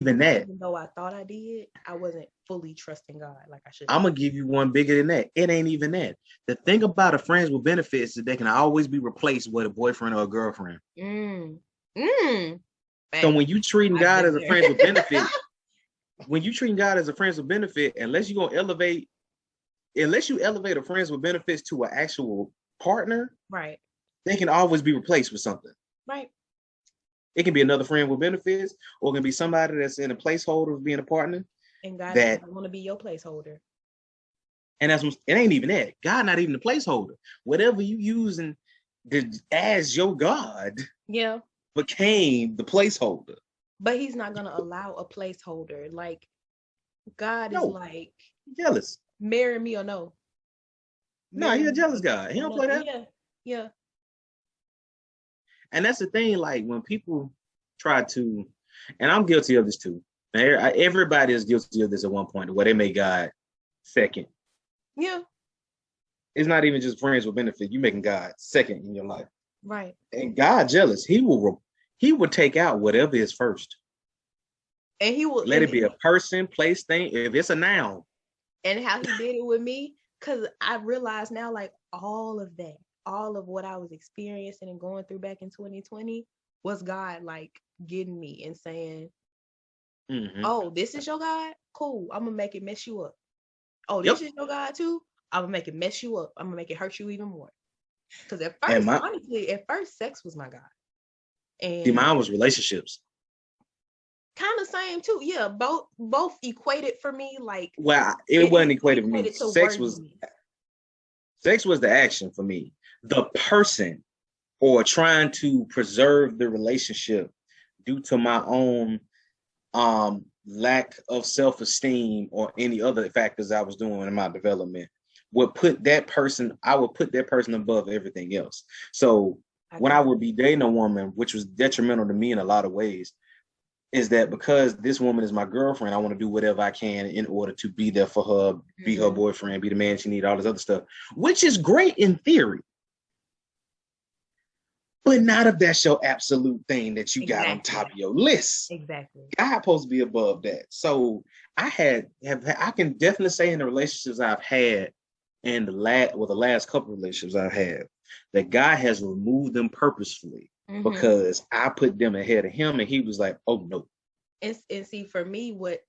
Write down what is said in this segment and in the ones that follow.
even that. Even though I thought I did, I wasn't fully trusting God like I should. I'm gonna give you one bigger than that. It ain't even that. The thing about a friends with benefits is they can always be replaced with a boyfriend or a girlfriend. So when you treating God as a friends with benefit, unless you elevate a friends with benefits to an actual partner, right, they can always be replaced with something. Right. It can be another friend with benefits, or it can be somebody that's in a placeholder of being a partner. And God doesn't want to be your placeholder. And it ain't even that. God not even the placeholder. Whatever you using as your God, became the placeholder. But he's not gonna allow a placeholder. Like God is like jealous. Marry me or no. No, he's a jealous guy. He don't play that. Yeah. And that's the thing. Like when people try to, and I'm guilty of this too. Everybody is guilty of this at one point, where they make God second. Yeah. It's not even just friends with benefit. You making God second in your life. Right. And God jealous. He will take out whatever is first. And he will let it be a person, place, thing. If it's a noun. And how he did it with me, because I realize now, like all of what I was experiencing and going through back in 2020 was God like getting me and saying, oh, this is your God? Cool. I'm gonna make it mess you up. Oh, this is your God too? I'm gonna make it mess you up. I'm gonna make it hurt you even more. Because at first, honestly, sex was my God. And mine was relationships. Kind of same too. Yeah, both equated for me. Like, well, it wasn't equated for me. Sex was the action for me. The person, or trying to preserve the relationship due to my own lack of self-esteem or any other factors I was doing in my development, would put that person above everything else. So when I would be dating a woman, which was detrimental to me in a lot of ways, is that because this woman is my girlfriend, I want to do whatever I can in order to be there for her, be her boyfriend, be the man she needs, all this other stuff, which is great in theory. But not if that's your absolute thing that you got on top of your list. Exactly. God's supposed to be above that. So I can definitely say in the relationships I've had, and the last couple of relationships I've had, that God has removed them purposefully because I put them ahead of him, and he was like, oh no. And see, for me, what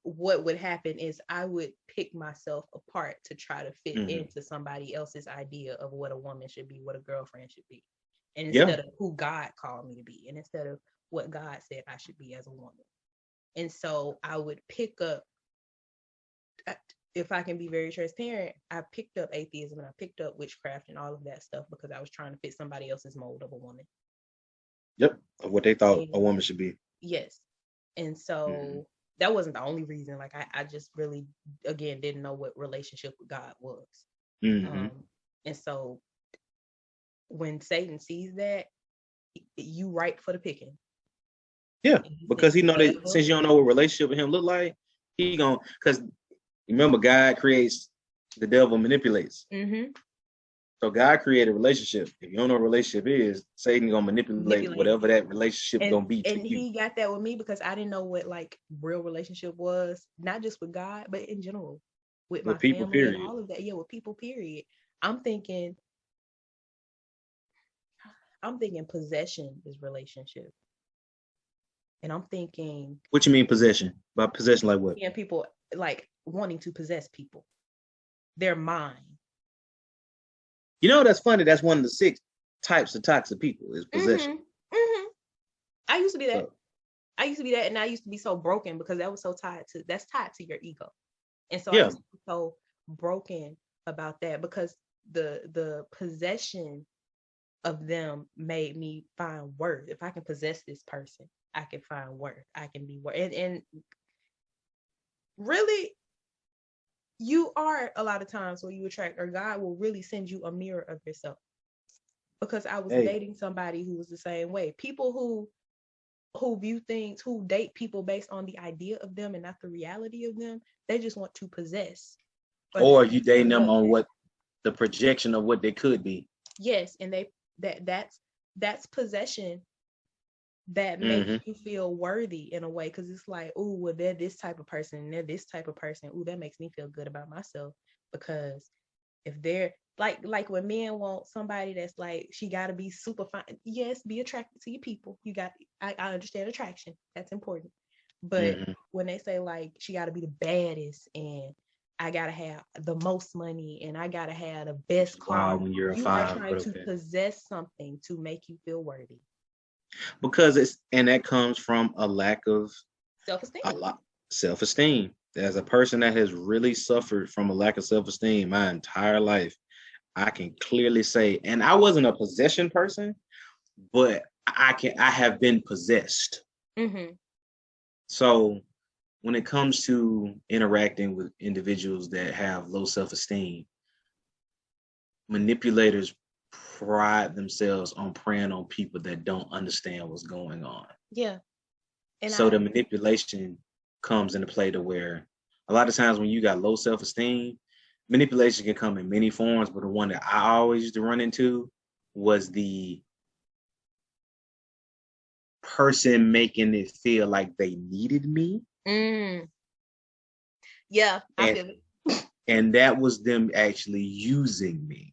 would happen is I would pick myself apart to try to fit into somebody else's idea of what a woman should be, what a girlfriend should be. And instead of who God called me to be, and instead of what God said I should be as a woman. And so I would pick up, if I can be very transparent, I picked up atheism and I picked up witchcraft and all of that stuff because I was trying to fit somebody else's mold of a woman. Yep, of what they thought a woman should be. Yes. And so that wasn't the only reason. Like I just really, again, didn't know what relationship with God was. And so when Satan sees that, you ripe for the picking. Yeah, because he know that since you don't know what relationship with him look like, he gonna, because remember, God creates, the devil manipulates. So God created a relationship. If you don't know what a relationship is, Satan gonna manipulate whatever that relationship is gonna be to you. And he got that with me because I didn't know what like real relationship was, not just with God, but in general, with my people, family period. And all of that. Yeah, with people, period. I'm thinking possession is relationship. And I'm thinking, what you mean possession? By possession, like what? Yeah, people like wanting to possess people. They're mine. You know, that's funny. That's one of the 6 types of toxic people is possession. I used to be that. I used to be that, and I used to be so broken because that was so tied to your ego. And so I was so broken about that because the possession of them made me find worth. If I can possess this person, I can find worth. I can be worth. And really, you are a lot of times where you attract, or God will really send you a mirror of yourself. Because I was dating somebody who was the same way. People who view things, who date people based on the idea of them and not the reality of them, they just want to possess. Or you dating them on what the projection of what they could be. Yes, and that's possession that makes you feel worthy in a way, because it's like, oh, well, they're this type of person and they're this type of person. Oh, that makes me feel good about myself, because if they're like when men want somebody that's like, she got to be super fine. Yes, be attracted to your people. I understand attraction. That's important. But when they say like she got to be the baddest and I got to have the most money and I got to have the best car, when you're you are trying to possess something to make you feel worthy. Because that comes from a lack of self-esteem. As a person that has really suffered from a lack of self-esteem my entire life, I can clearly say, and I wasn't a possession person, but I have been possessed. So when it comes to interacting with individuals that have low self-esteem, manipulators pride themselves on preying on people that don't understand what's going on. Yeah. And so the manipulation comes into play to where a lot of times when you got low self-esteem, manipulation can come in many forms, but the one that I always used to run into was the person making it feel like they needed me. Yeah, I feel it. And that was them actually using me.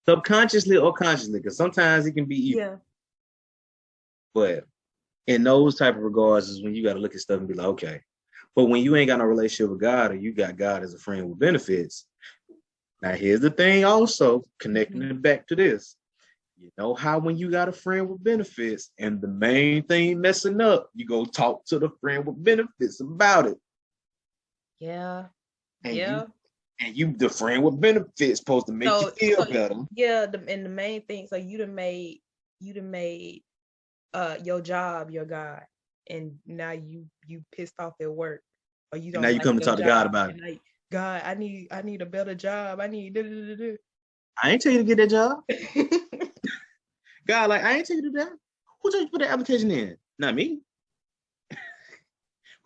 Subconsciously or consciously, because sometimes it can be evil. Yeah. But in those type of regards is when you got to look at stuff and be like, okay. But when you ain't got no relationship with God, or you got God as a friend with benefits, now here's the thing also, connecting it back to this. You know how when you got a friend with benefits and the main thing messing up, you go talk to the friend with benefits about it. Yeah. And you the friend with benefits supposed to make you feel better. Yeah, and the main thing, so you done made your job your God, and now you pissed off at work, or you don't. And now you come to talk to God about it. Like, God, I need a better job. I need. I ain't tell you to get that job. God, like, I ain't tell you to do that. Who told you to put that application in? Not me.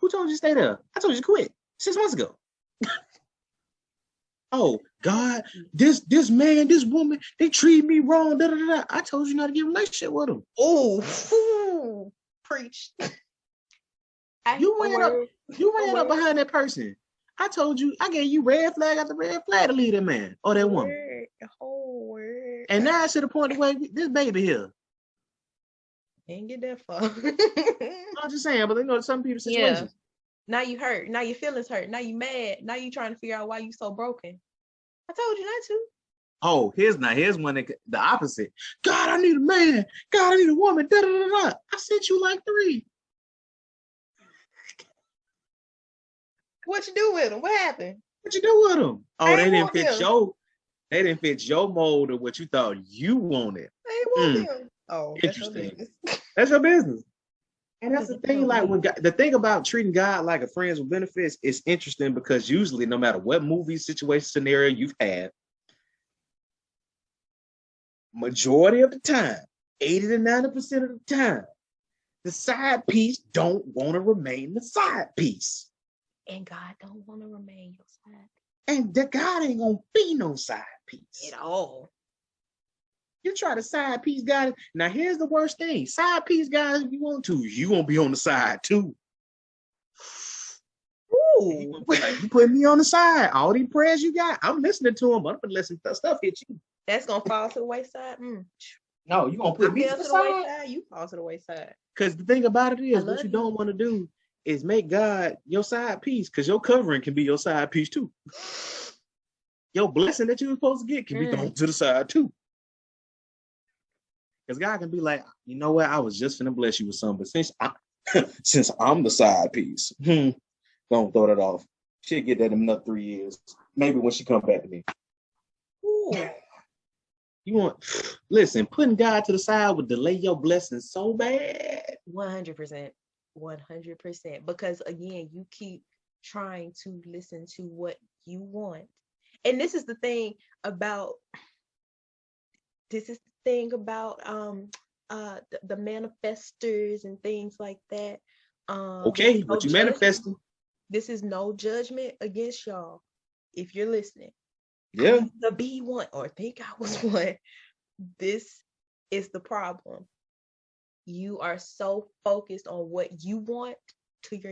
Who told you to stay there? I told you to quit 6 months ago. Oh, God, this man, this woman, they treat me wrong. Da, da, da. I told you not to get a relationship with them. Oh, preach. You ran up behind that person. I told you, I gave you red flag after red flag to leave that man or that woman. Word. And now it's to the point where this baby here. Ain't get that far. I'm just saying, but you know, some people's situations. Now you hurt. Now your feelings hurt. Now you mad. Now you trying to figure out why you so broken. I told you not to. Oh, here's one that, the opposite. God, I need a man. God, I need a woman. Da, da, da, da. I sent you like 3. What you do with them? What happened? What you do with them? Oh, they didn't fit your mold of what you thought you wanted. They want them. Oh, interesting. That's your business. And that's the thing, like when the thing about treating God like a friend with benefits is interesting, because usually no matter what movie, situation, scenario you've had, majority of the time, 80 to 90% of the time, the side piece don't want to remain the side piece. And God don't want to remain your side piece. And the God ain't gonna be no side piece. At all. You try to side piece God. Now here's the worst thing. Side piece guys, if you want to, you gonna be on the side too. Ooh. You put me on the side. All these prayers you got, I'm listening to them, but I'm gonna let some stuff hit you. That's gonna fall to the wayside. No, you gonna put me to the wayside. You fall to the wayside. Because the thing about it is, what you don't want to do is make God your side piece, because your covering can be your side piece too. Your blessing that you were supposed to get can be thrown to the side too. Because God can be like, you know what? I was just gonna bless you with something, but since I'm the side piece, don't throw that off. She'll get that in another 3 years. Maybe when she come back to me. Ooh. Listen, putting God to the side would delay your blessings so bad. 100%. 100%. Because again, you keep trying to listen to what you want. And this is the thing about the manifestors and things like that. Okay, what you manifesting? This is no judgment against y'all. If you're listening, yeah, I used to be one or think I was one. This is the problem. you are so focused on what you want to your